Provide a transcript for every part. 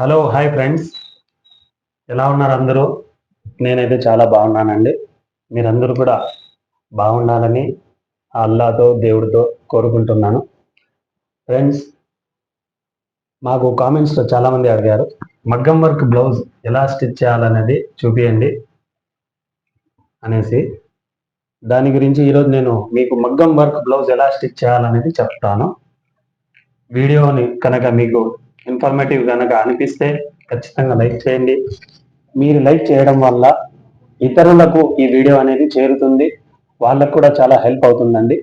Hello hi friends, ఎలా ఉన్నారు అందరూ? నేనైతే చాలా బాగున్నానండి. మీరందరూ కూడా బాగుండాలని ఆ అల్లాతో దేవుడితో కోరుకుంటున్నాను. ఫ్రెండ్స్, మాకు కామెంట్స్లో చాలామంది అడిగారు మగ్గం వర్క్ బ్లౌజ్ ఎలా స్టిచ్ చేయాలనేది చూపియండి అనేసి. దాని గురించి ఈరోజు నేను మీకు మగ్గం వర్క్ బ్లౌజ్ ఎలా స్టిచ్ చేయాలనేది చెప్తాను. వీడియోని కనుక మీకు ఇన్ఫర్మేటివ్ కనుక అనిపిస్తే ఖచ్చితంగా లైక్ చేయండి. మీరు లైక్ చేయడం వల్ల ఇతరులకు ఈ వీడియో అనేది చేరుతుంది, వాళ్ళకు కూడా చాలా హెల్ప్ అవుతుందండి.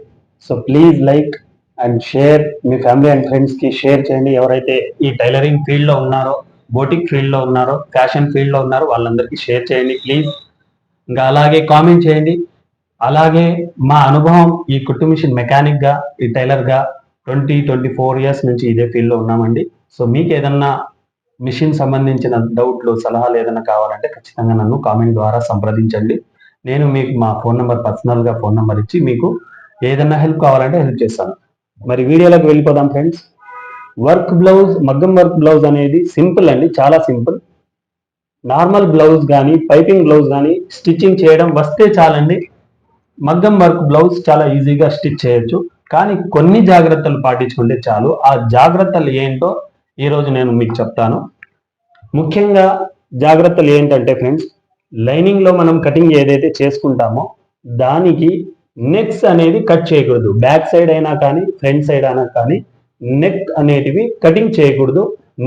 So please like and share, me family and ఫ్రెండ్స్కి షేర్ చేయండి. ఎవరైతే ఈ టైలరింగ్ ఫీల్డ్లో ఉన్నారో, బోటిక్ ఫీల్డ్లో ఉన్నారో, ఫ్యాషన్ ఫీల్డ్లో ఉన్నారో వాళ్ళందరికీ షేర్ చేయండి ప్లీజ్. ఇంకా అలాగే కామెంట్ చేయండి. అలాగే మా అనుభవం ఈ కుట్టు మిషన్ మెకానిక్గా, ఈ టైలర్గా 24 ఇయర్స్ నుంచి ఇదే ఫీల్డ్లో ఉన్నామండి. సో మీకు ఏదన్నా మిషన్ సంబంధించిన డౌట్లు, సలహాలు ఏదైనా కావాలంటే ఖచ్చితంగా నన్ను కామెంట్ ద్వారా సంప్రదించండి. నేను మీకు మా ఫోన్ నెంబర్, పర్సనల్గా ఫోన్ నెంబర్ ఇచ్చి మీకు ఏదైనా హెల్ప్ కావాలంటే హెల్ప్ చేస్తాను. మరి వీడియోలోకి వెళ్ళిపోదాం ఫ్రెండ్స్. వర్క్ బ్లౌజ్, మగ్గం వర్క్ బ్లౌజ్ అనేది సింపుల్ అండి, చాలా సింపుల్. నార్మల్ బ్లౌజ్ కానీ, పైపింగ్ బ్లౌజ్ కానీ స్టిచ్చింగ్ చేయడం వస్తే చాలండి. మగ్గం వర్క్ బ్లౌజ్ చాలా ఈజీగా స్టిచ్ చేయొచ్చు, కానీ కొన్ని జాగ్రత్తలు పాటించుకుంటే చాలు. ఆ జాగ్రత్తలు ఏంటో ఈరోజు నేను మీకు చెప్తాను. ముఖ్యంగా జాగ్రత్తలు ఏంటంటే ఫ్రెండ్స్, లైనింగ్లో మనం కటింగ్ ఏదైతే చేసుకుంటామో దానికి నెక్స్ అనేది కట్ చేయకూడదు. బ్యాక్ సైడ్ అయినా కానీ, ఫ్రంట్ సైడ్ అయినా కానీ నెక్ అనేటివి కటింగ్ చేయకూడదు.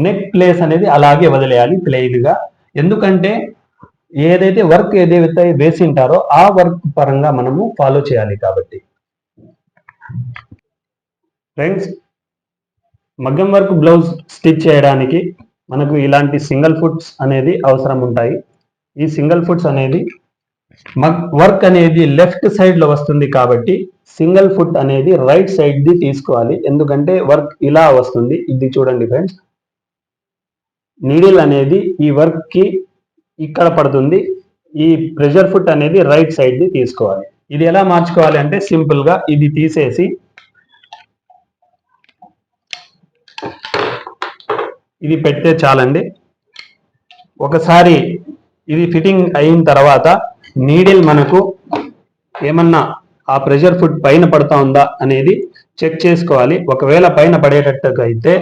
నెక్ ప్లేస్ అనేది అలాగే వదిలేయాలి ప్లెయిన్గా. ఎందుకంటే ఏదైతే వర్క్ ఏదైతే వేసింటారో ఆ వర్క్ పరంగా మనము ఫాలో చేయాలి కాబట్టి. ఫ్రెండ్స్, మగ్గం వర్క్ బ్లౌజ్ స్టిచ్ చేయడానికి మనకు ఇలాంటి సింగిల్ ఫుట్స్ అనేది అవసరం ఉంటాయి. ఈ సింగిల్ ఫుట్స్ అనేది వర్క్ అనేది లెఫ్ట్ సైడ్ లో వస్తుంది కాబట్టి సింగిల్ ఫుట్ అనేది రైట్ సైడ్ ది తీసుకోవాలి. ఎందుకంటే వర్క్ ఇలా వస్తుంది, ఇది చూడండి ఫ్రెండ్స్, నీడిల్ అనేది ఈ వర్క్ కి ఇక్కడ పడుతుంది. ఈ ప్రెషర్ ఫుట్ అనేది రైట్ సైడ్ ది తీసుకోవాలి. ఇది ఎలా మార్చుకోవాలి అంటే సింపుల్ గా ఇది తీసేసి ఇది పెడితే చాలండి. ఒకసారి ఇది ఫిట్టింగ్ అయిన తర్వాత నీడిల్ మనకు ఏమన్నా ఆ ప్రెషర్ ఫుట్ పైన పడుతా ఉందా అనేది చెక్ చేసుకోవాలి. ఒకవేళ పైన పడేటట్టుగా అయితే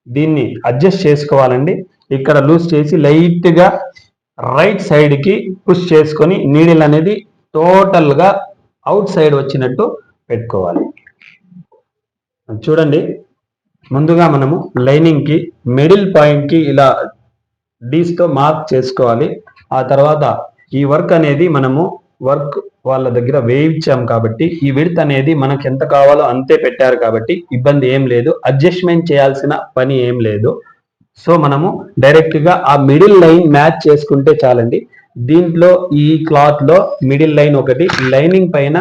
దీన్ని అడ్జస్ట్ చేసుకోవాలండి. ఇక్కడ లూజ్ చేసి లైట్ గా రైట్ సైడ్ కి పుష్ చేసుకొని నీడిల్ అనేది టోటల్ గా అవుట్ సైడ్ వచ్చినట్టు పెట్టుకోవాలి. చూడండి, ముందుగా మనము లైనింగ్ కి మిడిల్ పాయింట్ కి ఇలా డీస్ తో మార్క్ చేసుకోవాలి. ఆ తర్వాత ఈ వర్క్ అనేది మనము వర్క్ వాళ్ళ దగ్గర వేయించాం కాబట్టి ఈ విడ్త్ అనేది మనకు ఎంత కావాలో అంతే పెట్టారు కాబట్టి ఇబ్బంది ఏం లేదు, అడ్జస్ట్మెంట్ చేయాల్సిన పని ఏం లేదు. సో మనము డైరెక్ట్ గా ఆ మిడిల్ లైన్ మ్యాచ్ చేసుకుంటే చాలండి. దీంట్లో ఈ క్లాత్ లో మిడిల్ లైన్ ఒకటి, లైనింగ్ పైన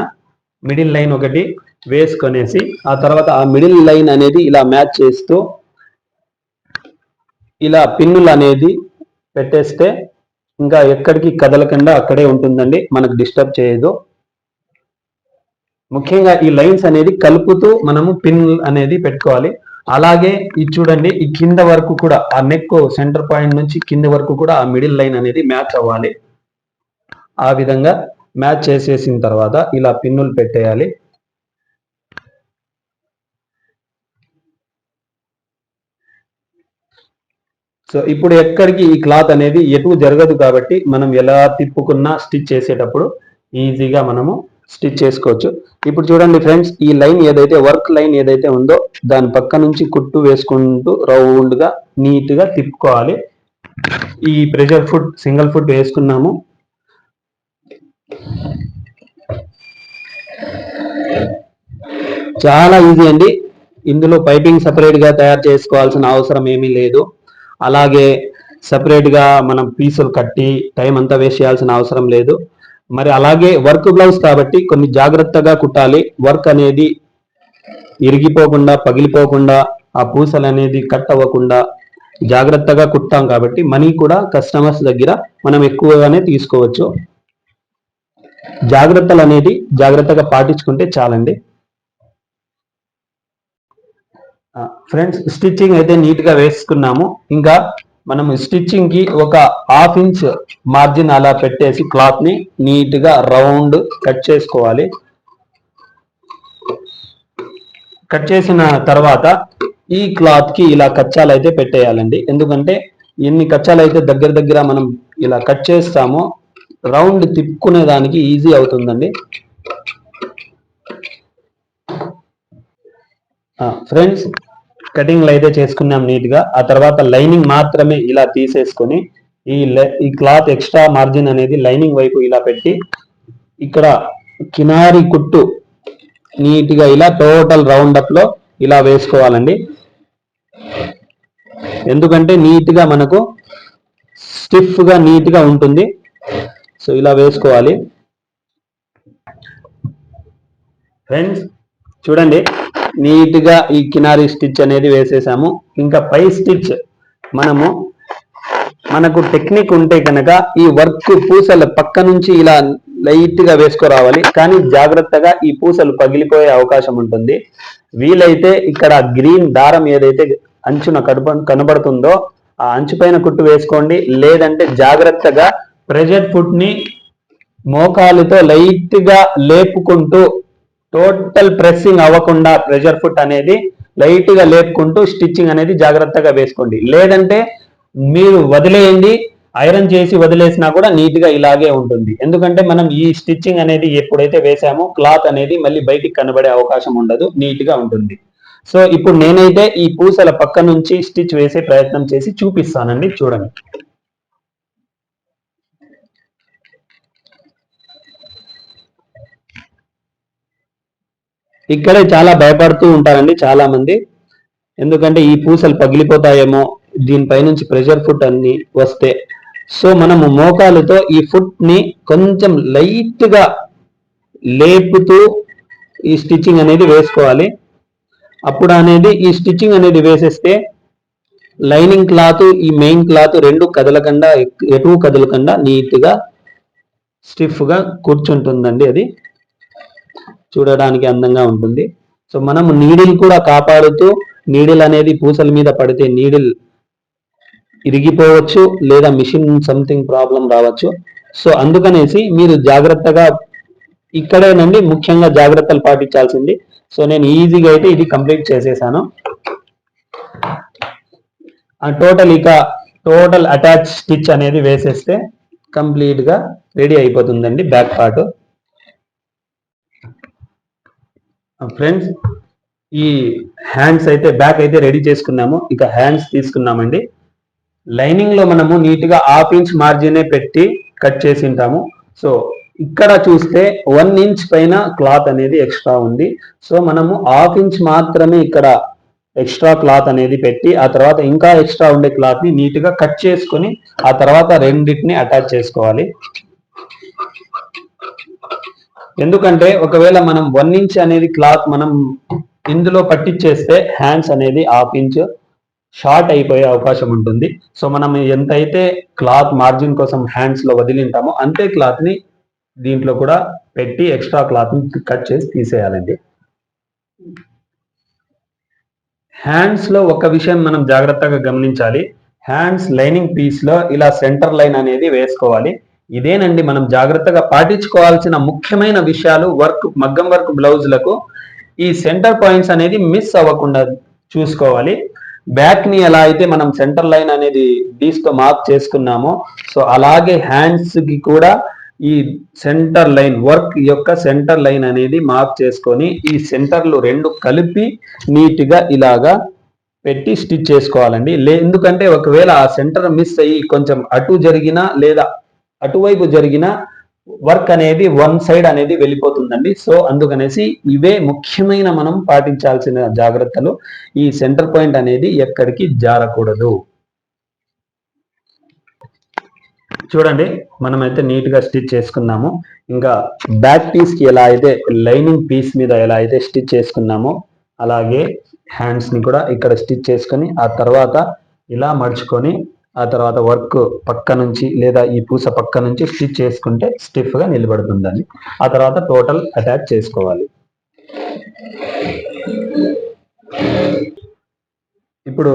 మిడిల్ లైన్ ఒకటి వేసుకొనేసి ఆ తర్వాత ఆ మిడిల్ లైన్ అనేది ఇలా మ్యాచ్ చేస్తూ ఇలా పిన్నులు అనేది పెట్టేస్తే ఇంకా ఎక్కడికి కదలకుండా అక్కడే ఉంటుందండి, మనకు డిస్టర్బ్ చేయదు. ముఖ్యంగా ఈ లైన్స్ అనేది కలుపుతూ మనము పిన్ అనేది పెట్టుకోవాలి. అలాగే ఇది చూడండి, ఈ కింద వరకు కూడా ఆ నెక్ సెంటర్ పాయింట్ నుంచి కింద వరకు కూడా ఆ మిడిల్ లైన్ అనేది మ్యాచ్ అవ్వాలి. ఆ విధంగా మ్యాచ్ చేసేసిన తర్వాత ఇలా పిన్నులు పెట్టేయాలి. సో ఇప్పుడు ఎక్కడికి ఈ క్లాత్ అనేది ఎటు జరగదు కాబట్టి మనం ఎలా తిప్పుకున్నా స్టిచ్ చేసేటప్పుడు ఈజీగా మనము స్టిచ్ చేసుకోవచ్చు. ఇప్పుడు చూడండి ఫ్రెండ్స్, ఈ లైన్ ఏదైతే వర్క్ లైన్ ఏదైతే ఉందో దాని పక్క నుంచి కుట్టు వేసుకుంటూ రౌండ్ గా నీట్ గా తిప్పుకోవాలి. ఈ ప్రెషర్ ఫుట్ సింగిల్ ఫుట్ వేసుకున్నాము. చాలా ఈజీ అండి, ఇందులో పైపింగ్ సపరేట్ గా తయారు చేసుకోవాల్సిన అవసరం ఏమీ లేదు. అలాగే సపరేట్ గా మనం పీసులు కట్టి టైం అంతా వేస్ట్ చేయాల్సిన అవసరం లేదు. మరి అలాగే వర్క్ బ్లౌజ్ కాబట్టి కొన్ని జాగ్రత్తగా కుట్టాలి. వర్క్ అనేది ఇరిగిపోకుండా, పగిలిపోకుండా, ఆ పూసలు అనేది కట్ అవ్వకుండా జాగ్రత్తగా కుట్టాం కాబట్టి మనీ కూడా కస్టమర్స్ దగ్గర మనం ఎక్కువగానే తీసుకోవచ్చు. జాగ్రత్తలు అనేది జాగ్రత్తగా పాటించుకుంటే చాలండి. ఫ్రెండ్స్, స్టిచ్చింగ్ అయితే నీట్ గా వేసుకున్నాము. ఇంకా మనము స్టిచ్చింగ్ కి ఒక హాఫ్ ఇంచ్ మార్జిన్ అలా పెట్టేసి క్లాత్ ని నీట్ గా రౌండ్ కట్ చేసుకోవాలి. కట్ చేసిన తర్వాత ఈ క్లాత్ కి ఇలా కచ్చాలు అయితే పెట్టేయాలండి. ఎందుకంటే ఎన్ని కచ్చాలు అయితే దగ్గర దగ్గర మనం ఇలా కట్ చేస్తామో రౌండ్ తిప్పుకునే దానికి ఈజీ అవుతుందండి. ఫ్రెండ్స్, కటింగ్లు అయితే చేసుకున్నాం నీట్ గా. ఆ తర్వాత లైనింగ్ మాత్రమే ఇలా తీసేసుకొని ఈ క్లాత్ ఎక్స్ట్రా మార్జిన్ అనేది లైనింగ్ వైపు ఇలా పెట్టి ఇక్కడ కినారి కుట్టు నీట్ గా ఇలా టోటల్ రౌండ్ అప్ లో ఇలా వేసుకోవాలండి. ఎందుకంటే నీట్ గా మనకు స్టిఫ్ గా నీట్ గా ఉంటుంది. సో ఇలా వేసుకోవాలి. ఫ్రెండ్స్ చూడండి, నీట్ గా ఈ కినారీ స్టిచ్ అనేది వేసేసాము. ఇంకా పై స్టిచ్ మనకు టెక్నిక్ ఉంటే కనుక ఈ వర్క్ పూసల పక్క నుంచి ఇలా లైట్ గా వేసుకోరావాలి. కానీ జాగ్రత్తగా ఈ పూసలు పగిలిపోయే అవకాశం ఉంటుంది. వీలైతే ఇక్కడ గ్రీన్ దారం ఏదైతే అంచున కనబడుతుందో ఆ అంచు పైన కుట్టు వేసుకోండి. లేదంటే జాగ్రత్తగా ప్రెజర్ ఫుట్ ని మోకాలుతో లైట్ గా లేపుకుంటూ, టోటల్ ప్రెస్సింగ్ అవ్వకుండా ప్రెజర్ ఫుట్ అనేది లైట్ గా లేపుకుంటూ స్టిచ్చింగ్ అనేది జాగ్రత్తగా వేసుకోండి. లేదంటే మీరు వదిలేయండి, ఐరన్ చేసి వదిలేసినా కూడా నీట్ గా ఇలాగే ఉంటుంది. ఎందుకంటే మనం ఈ స్టిచ్చింగ్ అనేది ఎప్పుడైతే వేసామో క్లాత్ అనేది మళ్ళీ బయటికి కనబడే అవకాశం ఉండదు, నీట్ గా ఉంటుంది. సో ఇప్పుడు నేనైతే ఈ పూసల పక్క నుంచి స్టిచ్ వేసే ప్రయత్నం చేసి చూపిస్తానండి. చూడండి. ఇక్కడే చాలా భయపడుతూ ఉంటారండి చాలా మంది. ఎందుకంటే ఈ పూసలు పగిలిపోతాయేమో దీనిపై నుంచి ప్రెషర్ ఫుట్ అన్ని వస్తే. సో మనము మోకాలుతో ఈ ఫుట్ ని కొంచెం లైట్ గా లేపుతూ ఈ స్టిచ్చింగ్ అనేది వేసుకోవాలి. అప్పుడు అనేది ఈ స్టిచ్చింగ్ అనేది వేసేస్తే లైనింగ్ క్లాత్ ఈ మెయిన్ క్లాత్ రెండు కదలకుండా, ఎటు కదలకుండా నీట్ గా స్టిఫ్ గా కూర్చుంటుందండి. అది చూడడానికి అందంగా ఉంటుంది. సో మనము నీడిల్ కూడా కాపాడుతూ, నీడిల్ అనేది పూసల మీద పడితే నీడిల్ ఇరిగిపోవచ్చు, లేదా మిషన్ సంథింగ్ ప్రాబ్లం రావచ్చు. సో అందుకనేసి మీరు జాగ్రత్తగా ఇక్కడేనండి ముఖ్యంగా జాగ్రత్తలు పాటించాల్సింది. సో నేను ఈజీగా అయితే ఇది కంప్లీట్ చేసేసాను. టోటల్ అటాచ్ స్టిచ్ అనేది వేసేస్తే కంప్లీట్ గా రెడీ అయిపోతుందండి బ్యాక్ పార్ట్. ఫ్రెండ్స్, ఈ హ్యాండ్స్ అయితే బ్యాక్ అయితే రెడీ చేసుకున్నాము. ఇక హ్యాండ్స్ తీసుకున్నామండి. లైనింగ్ లో మనము నీట్ గా హాఫ్ ఇంచ్ మార్జినే పెట్టి కట్ చేసి ఉంటాము. సో ఇక్కడ చూస్తే 1 ఇంచ్ పైన క్లాత్ అనేది ఎక్స్ట్రా ఉంది. సో మనము హాఫ్ ఇంచ్ మాత్రమే ఇక్కడ ఎక్స్ట్రా క్లాత్ అనేది పెట్టి ఆ తర్వాత ఇంకా ఎక్స్ట్రా ఉండే క్లాత్ ని నీట్ గా కట్ చేసుకొని ఆ తర్వాత రెండింటిని అటాచ్ చేసుకోవాలి. ఎందుకంటే ఒకవేళ మనం 1 ఇంచ్ అనేది క్లాత్ మనం ఇందులో పట్టించేస్తే హ్యాండ్స్ అనేది హాఫ్ ఇంచ్ షార్ట్ అయిపోయే అవకాశం ఉంటుంది. సో మనం ఎంతైతే క్లాత్ మార్జిన్ కోసం హ్యాండ్స్ లో వదిలింటామో అంతే క్లాత్ ని దీంట్లో కూడా పెట్టి ఎక్స్ట్రా క్లాత్ ని కట్ చేసి తీసేయాలండి. హ్యాండ్స్ లో ఒక విషయం మనం జాగ్రత్తగా గమనించాలి. హ్యాండ్స్ లైనింగ్ పీస్ లో ఇలా సెంటర్ లైన్ అనేది వేసుకోవాలి. ఇదేనండి మనం జాగ్రత్తగా పాటించుకోవాల్సిన ముఖ్యమైన విషయాలు. మగ్గం వర్క్ బ్లౌజులకు ఈ సెంటర్ పాయింట్స్ అనేది మిస్ అవ్వకుండా చూసుకోవాలి. బ్యాక్ ని ఎలా అయితే మనం సెంటర్ లైన్ అనేది డీస్ తో మార్క్ చేసుకున్నామో సో అలాగే హ్యాండ్స్ కి కూడా ఈ సెంటర్ లైన్ వర్క్ యొక్క సెంటర్ లైన్ అనేది మార్క్ చేసుకొని ఈ సెంటర్లు రెండు కలిపి నీట్ గా ఇలాగా పెట్టి స్టిచ్ చేసుకోవాలండి. ఎందుకంటే ఒకవేళ ఆ సెంటర్ మిస్ అయ్యి కొంచెం అటు జరిగినా లేదా అటువైపు జరిగిన వర్క్ అనేది వన్ సైడ్ అనేది వెళ్ళిపోతుందండి. సో అందుకనేసి ఇవే ముఖ్యమైన మనం పాటించాల్సిన జాగ్రత్తలు. ఈ సెంటర్ పాయింట్ అనేది ఎక్కడికి జారకూడదు. చూడండి, మనమైతే నీట్ గా స్టిచ్ చేసుకున్నాము. ఇంకా బ్యాక్ పీస్ కి ఎలా అయితే లైనింగ్ పీస్ మీద ఎలా అయితే స్టిచ్ చేసుకున్నామో అలాగే హ్యాండ్స్ ని కూడా ఇక్కడ స్టిచ్ చేసుకొని ఆ తర్వాత ఇలా మడుచుకొని ఆ తర్వాత వర్క్ పక్క నుంచి లేదా ఈ పూస పక్క నుంచి స్టిచ్ చేసుకుంటే స్టిఫ్ గా నిలబడుతుందని ఆ తర్వాత టోటల్ అటాచ్ చేసుకోవాలి. ఇప్పుడు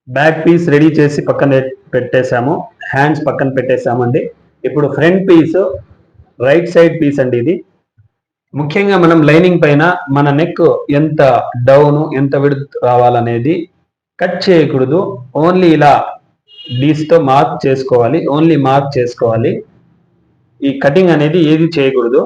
బ్యాక్ పీస్ రెడీ చేసి పక్కన పెట్టేశాము, హ్యాండ్స్ పక్కన పెట్టేశామండి. ఇప్పుడు front piece right side piece అండి. ఇది ముఖ్యంగా మనం లైనింగ్ పైన మన నెక్ ఎంత డౌన్ ఎంత విడ్త్ రావాలనేది కట్ చేయకూడదు. ఓన్లీ ఇలా డీస్తో మార్క్ చేసుకోవాలి, ఓన్లీ మార్క్ చేసుకోవాలి. ఈ కటింగ్ అనేది ఏది చేయకూడదు.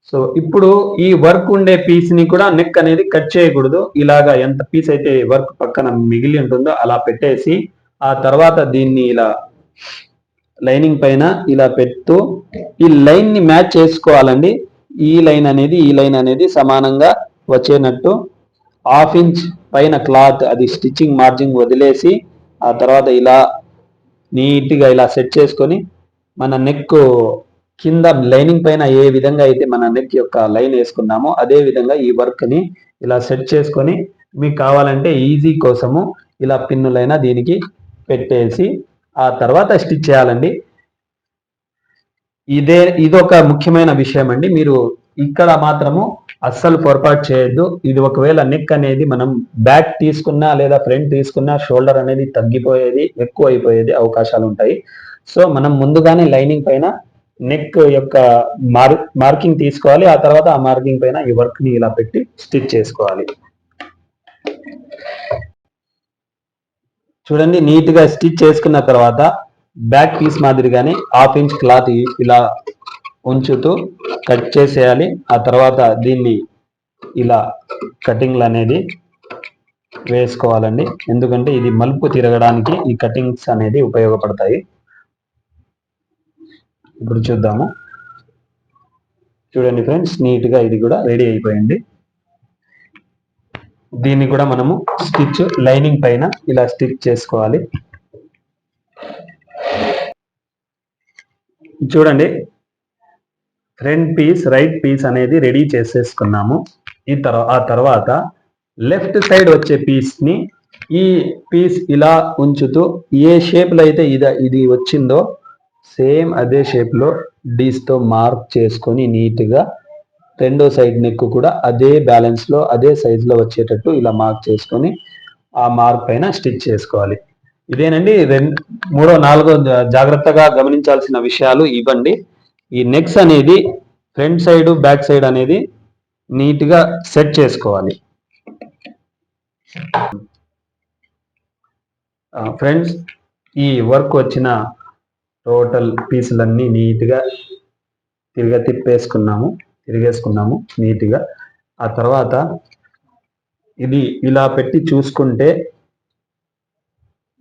సో ఇప్పుడు ఈ వర్క్ ఉండే పీస్ ని కూడా నెక్ అనేది కట్ చేయకూడదు. ఇలాగా ఎంత పీస్ అయితే వర్క్ పక్కన మిగిలి ఉంటుందో అలా పెట్టేసి ఆ తర్వాత దీన్ని ఇలా లైనింగ్ పైన ఇలా పెడుతూ ఈ లైన్ ని మ్యాచ్ చేసుకోవాలండి. ఈ లైన్ అనేది సమానంగా వచ్చేనట్టు హాఫ్ ఇంచ్ పైన క్లాత్ అది స్టిచ్చింగ్ మార్జింగ్ వదిలేసి ఆ తర్వాత ఇలా నీట్గా ఇలా సెట్ చేసుకొని మన నెక్ కింద లైనింగ్ పైన ఏ విధంగా అయితే మన నెక్ యొక్క లైన్ వేసుకున్నామో అదే విధంగా ఈ వర్క్ ని ఇలా సెట్ చేసుకొని మీకు కావాలంటే ఈజీ కోసము ఇలా పిన్నులైనా దీనికి పెట్టేసి ఆ తర్వాత స్టిచ్ చేయాలండి. ఇదొక ముఖ్యమైన విషయం అండి. మీరు ఇక్కడ మాత్రము అస్సలు పొరపాటు చేయొద్దు. ఇది ఒకవేళ నెక్ అనేది మనం బ్యాక్ తీసుకున్నా లేదా ఫ్రంట్ తీసుకున్నా షోల్డర్ అనేది తగ్గిపోయేది, ఎక్కువ అయిపోయేది అవకాశాలు ఉంటాయి. సో మనం ముందుగానే లైనింగ్ పైన నెక్ యొక్క మార్కింగ్ తీసుకోవాలి. ఆ తర్వాత ఆ మార్కింగ్ పైన ఈ వర్క్ ని ఇలా పెట్టి స్టిచ్ చేసుకోవాలి. చూడండి, నీట్ గా స్టిచ్ చేసుకున్న తర్వాత బ్యాక్ పీస్ మాదిరిగానే హాఫ్ ఇంచ్ క్లాత్ ఇలా ఉంచుతూ కట్ చేసేయాలి. ఆ తర్వాత దీన్ని ఇలా కటింగ్లు అనేది వేసుకోవాలండి. ఎందుకంటే ఇది మలుపు తిరగడానికి ఈ కటింగ్స్ అనేది ఉపయోగపడతాయి. ఇప్పుడు చూద్దాము. చూడండి ఫ్రెండ్స్, నీట్ గా ఇది కూడా రెడీ అయిపోయింది. దీన్ని కూడా మనము స్టిచ్ లైనింగ్ పైన ఇలా స్టిచ్ చేసుకోవాలి. చూడండి, ఫ్రంట్ పీస్ రైట్ పీస్ అనేది రెడీ చేసేసుకున్నాము. ఆ తర్వాత లెఫ్ట్ సైడ్ వచ్చే పీస్ ని ఈ పీస్ ఇలా ఉంచుతూ ఏ షేప్ లో అయితే ఇది వచ్చిందో సేమ్ అదే షేప్ లో డీస్ తో మార్క్ చేసుకొని నీట్ గా రెండో సైడ్ నెక్ కూడా అదే బ్యాలెన్స్ లో అదే సైజ్ లో వచ్చేటట్టు ఇలా మార్క్ చేసుకొని ఆ మార్క్ పైన స్టిచ్ చేసుకోవాలి. ఇదేనండి మూడో నాలుగో జాగ్రత్తగా గమనించాల్సిన విషయాలు ఇవ్వండి. ఈ నెక్స్ అనేది ఫ్రంట్ సైడ్ బ్యాక్ సైడ్ అనేది నీట్ గా సెట్ చేసుకోవాలి. ఫ్రెండ్స్, ఈ వర్క్ వచ్చిన టోటల్ పీసులన్నీ నీట్ గా తిరిగేసుకున్నాము నీట్గా. ఆ తర్వాత ఇది ఇలా పెట్టి చూసుకుంటే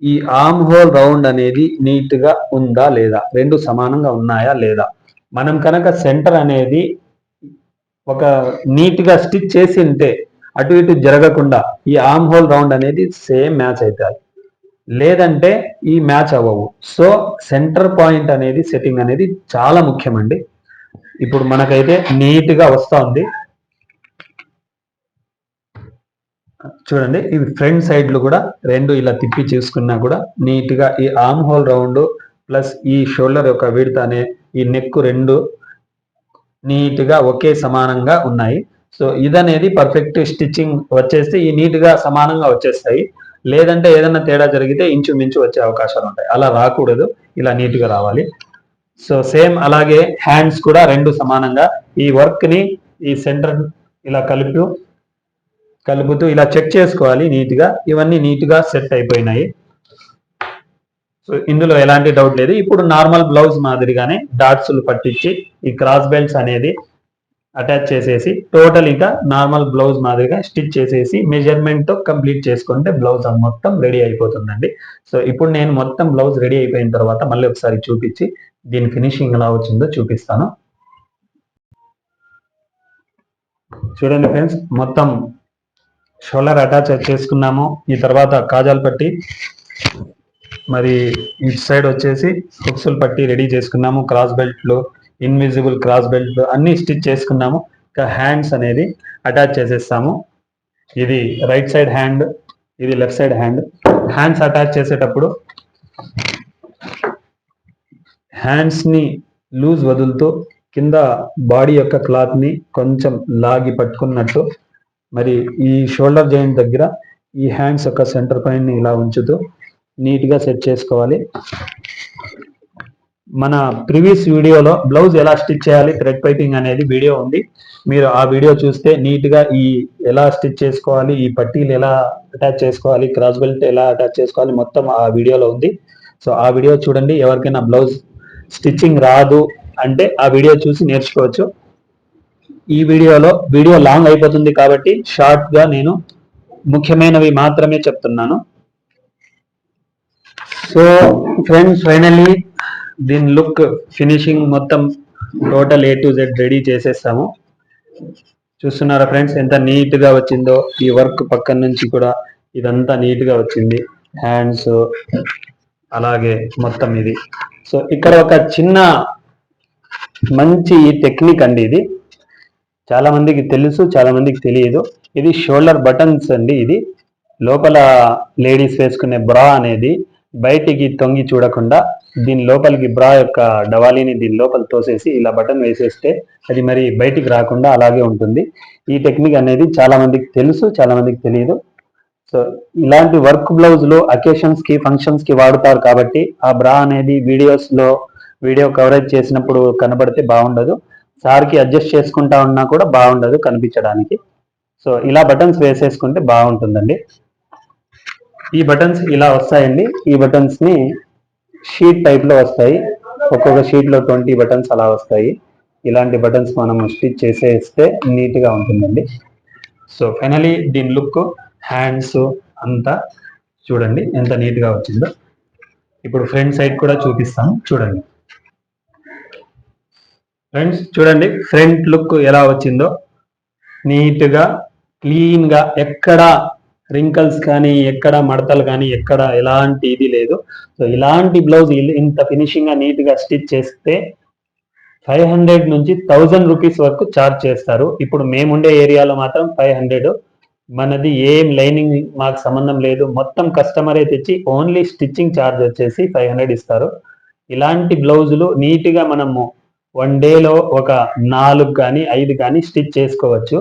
ఈ ఆర్మ్ హోల్ రౌండ్ అనేది నీట్ గా ఉందా లేదా, రెండు సమానంగా ఉన్నాయా లేదా. మనం కనుక సెంటర్ అనేది ఒక నీట్ గా స్టిచ్ చేసి ఉంటే అటు ఇటు జరగకుండా ఈ ఆర్మ్ హోల్ రౌండ్ అనేది సేమ్ మ్యాచ్ అవుతాయి, లేదంటే ఈ మ్యాచ్ అవ్వవు. సో సెంటర్ పాయింట్ అనేది సెట్టింగ్ అనేది చాలా ముఖ్యమండి. ఇప్పుడు మనకైతే నీట్ గా వస్తా ఉంది. చూడండి, ఇవి ఫ్రంట్ సైడ్లు కూడా రెండు ఇలా తిప్పి చూసుకున్నా కూడా నీట్ గా ఈ ఆర్మ్ హోల్ రౌండ్ ప్లస్ ఈ షోల్డర్ యొక్క విడ్త్ అనే ఈ నెక్ రెండు నీట్ గా ఒకే సమానంగా ఉన్నాయి. సో ఇదనేది పర్ఫెక్ట్ స్టిచ్చింగ్ వచ్చేస్తే ఈ నీట్ గా సమానంగా వచ్చేస్తాయి. లేదంటే ఏదైనా తేడా జరిగితే ఇంచుమించు వచ్చే అవకాశాలు ఉంటాయి. అలా రాకూడదు, ఇలా నీట్ గా రావాలి. సో సేమ్ అలాగే హ్యాండ్స్ కూడా రెండు సమానంగా ఈ వర్క్ ని ఈ సెంటర్ ఇలా కలుపుతూ ఇలా చెక్ చేసుకోవాలి నీట్ గా. ఇవన్నీ నీట్ గా సెట్ అయిపోయినాయి. సో ఇందులో ఎలాంటి డౌట్ లేదు. ఇప్పుడు నార్మల్ బ్లౌజ్ మాదిరిగానే డాట్స్లు పట్టించి ఈ క్రాస్ బెల్ట్స్ అనేది అటాచ్ చేసేసి టోటల్ ఇంకా నార్మల్ బ్లౌజ్ మాదిరిగా స్టిచ్ చేసేసి మెజర్మెంట్ తో కంప్లీట్ చేసుకుంటే బ్లౌజ్ మొత్తం రెడీ అయిపోతుందండి. సో ఇప్పుడు నేను మొత్తం బ్లౌజ్ రెడీ అయిపోయిన తర్వాత మళ్ళీ ఒకసారి చూపించి దీని ఫినిషింగ్ ఎలా వచ్చిందో చూపిస్తాను. చూడండి ఫ్రెండ్స్, మొత్తం షోల్డర్ అటాచ్ చేసుకున్నాము. ఈ తర్వాత కాజాల్ పట్టి మరి ఇటు సైడ్ వచ్చేసి హుక్స్లు పట్టి రెడీ చేసుకున్నాము. క్రాస్ బెల్ట్లు, ఇన్విజిబుల్ క్రాస్ బెల్ట్ అన్ని స్టిచ్ చేసుకున్నాము. ఇంకా హ్యాండ్స్ అనేది అటాచ్ చేసేస్తాము. ఇది రైట్ సైడ్ హ్యాండ్, ఇది left side hand. Hands attach చేసేటప్పుడు హ్యాండ్స్ ని లూజ్ వదులుతూ కింద బాడీ యొక్క క్లాత్ ని కొంచెం లాగి పట్టుకున్నట్టు మరి ఈ షోల్డర్ జాయింట్ దగ్గర ఈ హ్యాండ్స్ యొక్క సెంటర్ పాయింట్ ని ఇలా ఉంచుతూ నీట్గా సెట్ చేసుకోవాలి. మన ప్రీవియస్ వీడియోలో బ్లౌజ్ ఎలా స్టిచ్ చేయాలి థ్రెడ్ పైపింగ్ అనేది వీడియో ఉంది. మీరు ఆ వీడియో చూస్తే నీట్గా ఈ ఎలా స్టిచ్ చేసుకోవాలి, ఈ పట్టీలు ఎలా అటాచ్ చేసుకోవాలి, క్రాస్ బెల్ట్ ఎలా అటాచ్ చేసుకోవాలి మొత్తం ఆ వీడియోలో ఉంది. సో ఆ వీడియో చూడండి. ఎవరికైనా బ్లౌజ్ స్టిచ్చింగ్ రాదు అంటే ఆ వీడియో చూసి నేర్చుకోవచ్చు. ఈ వీడియో లాంగ్ అయిపోతుంది కాబట్టి షార్ట్గా నేను ముఖ్యమైనవి మాత్రమే చెప్తున్నాను. సో ఫ్రెండ్స్, ఫైనల్లీ దీని లుక్ ఫినిషింగ్ మొత్తం total A to Z ready చేసేస్తాము. చూస్తున్నారా ఫ్రెండ్స్ ఎంత నీట్ గా వచ్చిందో. ఈ వర్క్ పక్కన నుంచి కూడా ఇదంతా నీట్ గా వచ్చింది. హ్యాండ్స్ అలాగే మొత్తం ఇది. సో ఇక్కడ ఒక చిన్న మంచి టెక్నిక్ అండి. ఇది చాలా మందికి తెలుసు, చాలా మందికి తెలియదు. ఇది షోల్డర్ బటన్స్ అండి. ఇది లోపల లేడీస్ వేసుకునే బ్రా అనేది బయటికి తొంగి చూడకుండా దీని లోపలికి బ్రా యొక్క డవాలీని దీని లోపల తోసేసి ఇలా బటన్ వేసేస్తే అది మరి బయటికి రాకుండా అలాగే ఉంటుంది. ఈ టెక్నిక్ అనేది చాలా మందికి తెలుసు, చాలా మందికి తెలియదు. సో ఇలాంటి వర్క్ బ్లౌజులు అకేషన్స్ కి, ఫంక్షన్స్ కి వాడుతారు కాబట్టి ఆ బ్రా అనేది వీడియో కవరేజ్ చేసినప్పుడు కనబడితే బాగుండదు. సార్కి అడ్జస్ట్ చేసుకుంటా ఉన్నా కూడా బాగుండదు కనిపించడానికి. సో ఇలా బటన్స్ వేసేసుకుంటే బాగుంటుందండి. ఈ బటన్స్ ఇలా వస్తాయండి. ఈ బటన్స్ ని షీట్ టైప్ లో వస్తాయి. ఒక్కొక్క షీట్ లో 20 బటన్స్ అలా వస్తాయి. ఇలాంటి బటన్స్ మనం స్టిచ్ చేసేస్తే నీట్ గా ఉంటుందండి. సో ఫైనలీ దీని లుక్, హ్యాండ్స్ అంతా చూడండి ఎంత నీట్ గా వచ్చిందో. ఇప్పుడు ఫ్రంట్ సైడ్ కూడా చూపిస్తాను చూడండి. ఫ్రెండ్స్ చూడండి ఫ్రంట్ లుక్ ఎలా వచ్చిందో. నీట్ గా, క్లీన్ గా, ఎక్కడ రింకల్స్ కానీ, ఎక్కడ మడతలు కానీ, ఎక్కడ ఎలాంటి ఇది లేదు. సో ఇలాంటి బ్లౌజ్ ఇంత ఫినిషింగ్ గా నీట్ గా స్టిచ్ చేస్తే 500 నుంచి 1000 రూపీస్ వరకు ఛార్జ్ చేస్తారు. ఇప్పుడు మేముండే ఏరియాలో మాత్రం 500. మనది ఏం లైనింగ్ మాకు సంబంధం లేదు. మొత్తం కస్టమరే తెచ్చి ఓన్లీ స్టిచ్చింగ్ ఛార్జ్ వచ్చేసి 500 ఇస్తారు. ఇలాంటి బ్లౌజులు నీట్ గా మనము 1 డేలో ఒక 4 కానీ 5 కానీ స్టిచ్ చేసుకోవచ్చు.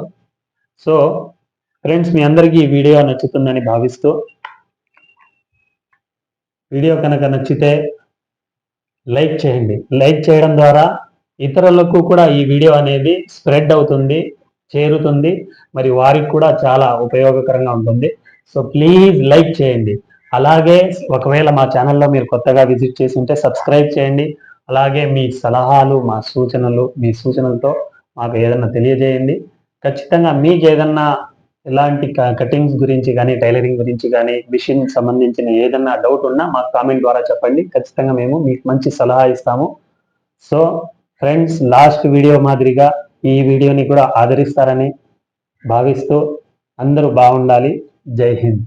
సో ఫ్రెండ్స్, మీ అందరికీ ఈ వీడియో నచ్చుతుందని భావిస్తూ, వీడియో కనుక నచ్చితే లైక్ చేయండి. లైక్ చేయడం ద్వారా ఇతరులకు కూడా ఈ వీడియో అనేది స్ప్రెడ్ అవుతుంది, చేరుతుంది, మరి వారికి కూడా చాలా ఉపయోగకరంగా ఉంటుంది. సో ప్లీజ్ లైక్ చేయండి. అలాగే ఒకవేళ మా ఛానల్లో మీరు కొత్తగా విజిట్ చేసి ఉంటే సబ్స్క్రైబ్ చేయండి. అలాగే మీ సలహాలు, మీ సూచనలతో మాకు ఏదన్నా తెలియజేయండి. ఖచ్చితంగా మీకు ఏదన్నా ఎలాంటి కటింగ్స్ గురించి కానీ, టైలరింగ్ గురించి కానీ, మిషన్ సంబంధించిన ఏదన్నా డౌట్ ఉన్నా మాకు కామెంట్ ద్వారా చెప్పండి. ఖచ్చితంగా మేము మీకు మంచి సలహా ఇస్తాము. సో ఫ్రెండ్స్, లాస్ట్ వీడియో మాదిరిగా ఈ వీడియోని కూడా ఆదరిస్తారని భావిస్తూ అందరూ బాగుండాలి. జై హింద్.